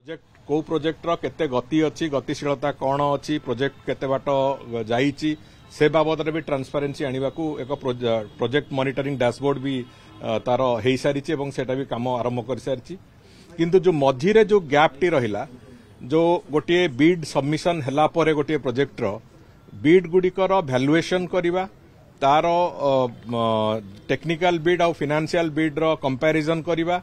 को प्रोजेक्ट रो केते गति अच्छी गतिशीलता कौन अच्छी प्रोजेक्ट केते बाट जाइछि से बाबद भी ट्रांसपेरेन्सी आनिबा को एक प्रोजेक्ट मॉनिटरिंग डैशबोर्ड भी तार हो सारी सेटा भी काम आरंभ कर सारी किंतु जो मझीरे जो गैप टी रहिला जो गोटे बीड सबमिशन हला परे गोटे प्रोजेक्ट रो बीड गुड़िकर भैल्युएशन करवा तार टेक्निकल बीड आ फाइनेंशियल बीड रो कंपैरिजन करवा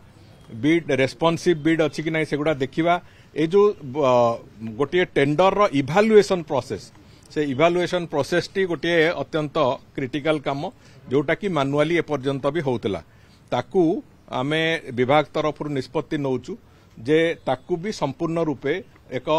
बीड रेस्पॉन्सिव बीड अच्छी कि नहीं सेगुड़ा देखा ए जो गोटे टेंडर रो इभालुएशन प्रोसेस से इभालुएशन प्रोसेस टी गोटे अत्यंत क्रिटिकल काम जोटा कि मैनुअली एपर्यंत भी होतला ताकू आमे विभाग तरफ निष्पत्ति नौचु जे ताकू भी संपूर्ण रूपे एक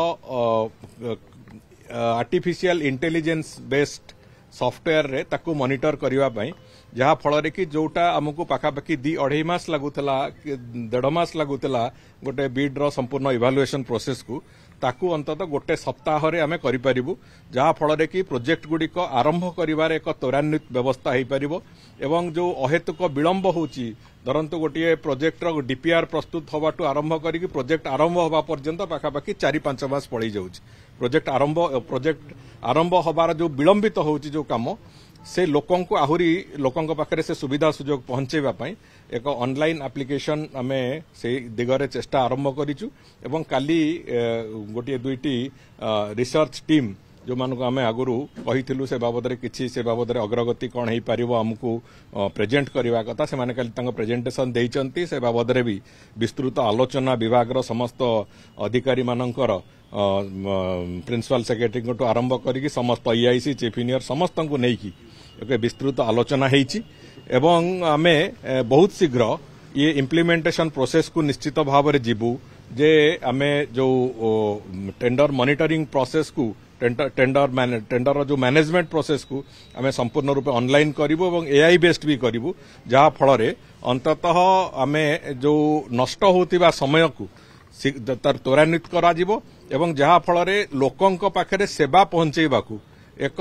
आर्टिफिशियल इंटेलिजेंस बेस्ड सॉफ्टवेयर रे ताकू मॉनिटर करबा पई जहा फल कि जोटा आमको पाखापाखि 2-2.5 मास लगुला 1.5 मास लगुला गोटे बीड रो संपूर्ण इभालुएशन प्रोसेस को ताकू अंततः गोटे सप्ताह रे आमे करि परिबु जहा फल कि प्रोजेक्ट गुड़िक आरंभ करिवार एक त्वरान्वित व्यवस्था हो पारिबो एवं जो अहेतुक विलंब होची धरंतु गोटे प्रोजेक्ट रो डीपीआर प्रस्तुत होबाटू आरंभ करिक प्रोजेक्ट आरंभ होबा पर्यंत पाखापाखि 4-5 मास पड़े जाउची प्रोजेक्ट आरंभ होबार जो विलंबित होची जो काम से लोकों को आहुरी लोकों पाखे से सुविधा सुजोग पहुंचेबा एक ऑनलाइन एप्लिकेशन आमे से दिगरे चेष्टा आरंभ करिचु एवं काली गोटे 2टी रिसर्च टीम जो मान को आमे आगुरु कहिथिलु से बाबद रे किछि से बाबद रे अग्रगति कोन हेई पारिबो हमकु प्रेजेंट करबा कथा से माने काली तांको प्रेजेंटेशन देइचंती से बाबद रे भी विस्तृत आलोचना विभाग रो समस्त अधिकारी मानकर प्रिंसिपल सेक्रेटरी को आरंभ करिक समस्त ईआईसी चीफ इंजीनियर समस्त को नेकी एक विस्तृत आलोचना हेइची एवं आमे बहुत शीघ्र ये इम्प्लीमेंटेशन प्रोसेस को निश्चित भाव में जीवु जे आमे जो टेंडर मॉनिटरिंग प्रोसेस को टेंडर जो मैनेजमेंट प्रोसेस को आमे संपूर्ण रूप ऑनलाइन करिवो एवं एआई बेस्ड भी करिवो जहा फल रे अंततः आमे जो नष्ट होतिबा समय को त्वरान्वित करा जिवो एवं जहा फल रे लोकंक पाखरे सेवा पहुंचेबा को एक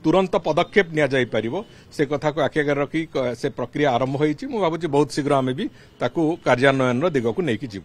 तुरंत पदक्षेप निया जाई परिवो से कथा को आखि आगे रखी से प्रक्रिया आरंभ होईची मु भाबुची बहुत शीघ्र आमे भी ताकू कार्यान्वयन दिग को नेकी जीवु।